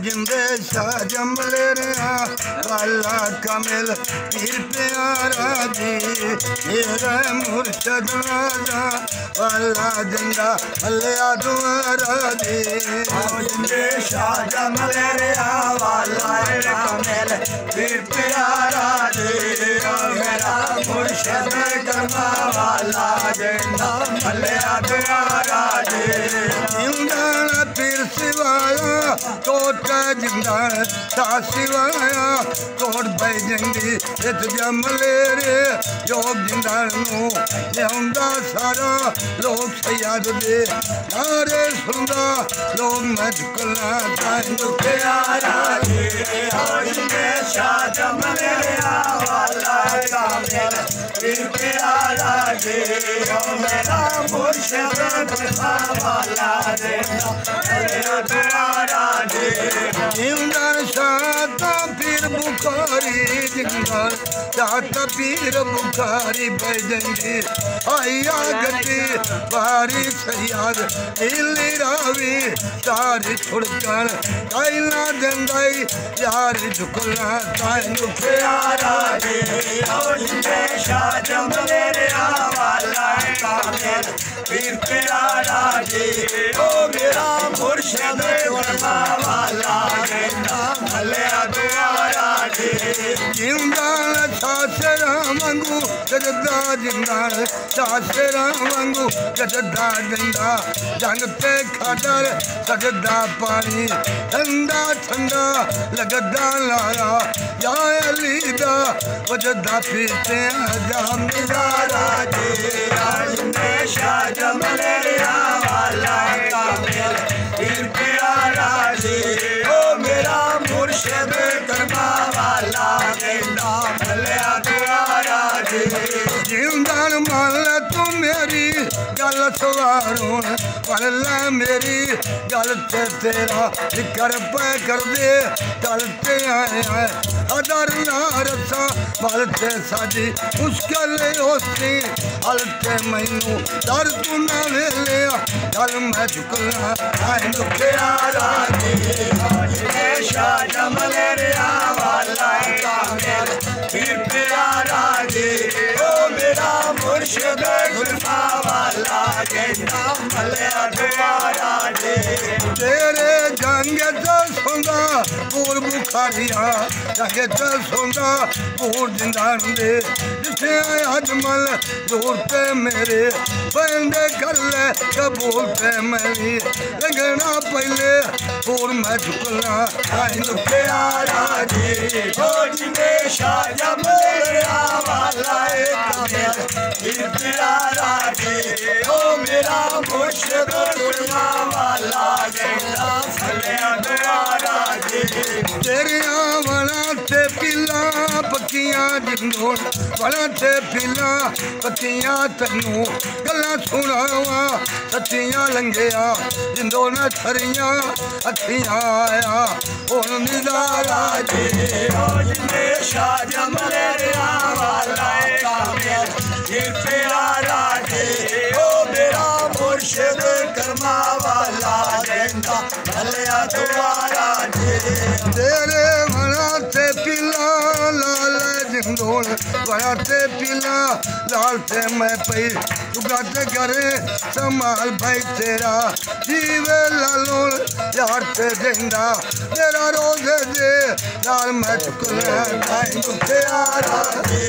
जिंदे शाह जमले रहा वाला कमिल पीर प्यारा जी मेरा मुर्शद राजा वाला जिंदा अल्लाह दुआरा जी जिंदे शाह जमले रहा वाला कमिल पीर प्यारा जी मेरा मुर्शद करमा वाला जिंदा अल्लाह दुआरा जी जिंदा पीर सिवाया कोट जिंदा ता सिवाया कोट भाई जिंदी इस जमले रे योग जिंदा नू लिया सारा लोग सयाद दे नारे सुनदा लोग मजकला प्यारा जी जिंदे शाह जमले वाला कामिल पीर प्यारा जी मेरा मुर्शिद करमा वाला प्यारा जी जिंदा शाता पीर बुखारी जिंदा शाता पीर बुखारी बजंदी आया गति बारी सयाद इली रावी सारी छुड़कन कैला दंदाई यार झुकला ताई प्यारा जी जिंदे शाह जमले वाला कामिल पीर प्यारा जी ओ मेरा मुर्शिद करमा वाला अल्लाह दुआरा जी जिंदा सासरा मंगू जगदा जिंदा सासरा मंगू जगदा जिंदा जंग ते खादर सजदा पानी ठंडा ठंडा लगदा लारा या अली दा वजदा पीते जा प्यारा जी जिंदे शाह जमले वाला कामिल पीर प्यारा जी ओ मेरा मुर्शिद करमा वाला अल्लाह दुआरा जी जिंदान मान तू मेरी गल सवारो पढ़ला मेरी गल ते तेरा जिक्र पे कर दे गल ते आया अदर ना रसा मल ते साडी मुश्किल होती हल ते मैनू दर तू ना वेले गल मैं झुकला आए प्यारा जी शाह जमले वाला कामिल पीर प्यारा जी ओ मेरा मुर्शिद करमा वाला अल्लाह दुआरा जी तेरे जंग सोंदा पूर बुखारिया जंग सोंदा पूर जिंदान दे जिसे अजमल दूर पे मेरे बंदे कर ले कबूल पे मेरी लगना पहले पूर मैं झुकना प्यारा जी ओ जिंदे शाह जमले वाला कामिल पीर प्यारा जी ओ मेरा मुर्शिद करमा वाला अल्लाह दुआरा जी तेरिया वाला ते पिला पक्कियां जिंदों वाला ते पिला पक्कियां तन्नू गल्लां सुनावा सच्चियां लंघिया जिंदों न छरियां अखियां आया हुण निज़ारा जी ओ जिंदे शाह जमले वाला कामिल पीर प्यारा जी ओ मेरा मुर्शिद करमा वाला अल्लाह दुआरा जी तेरे वाला ते पिला लाल जिंदों वाला ते पिला लाल ते मैं पई चुगा ते करे संभाल भाई तेरा जीवे लालो यार ते जिंदा तेरा रोज दे लाल मैं चुकला प्यारा जी।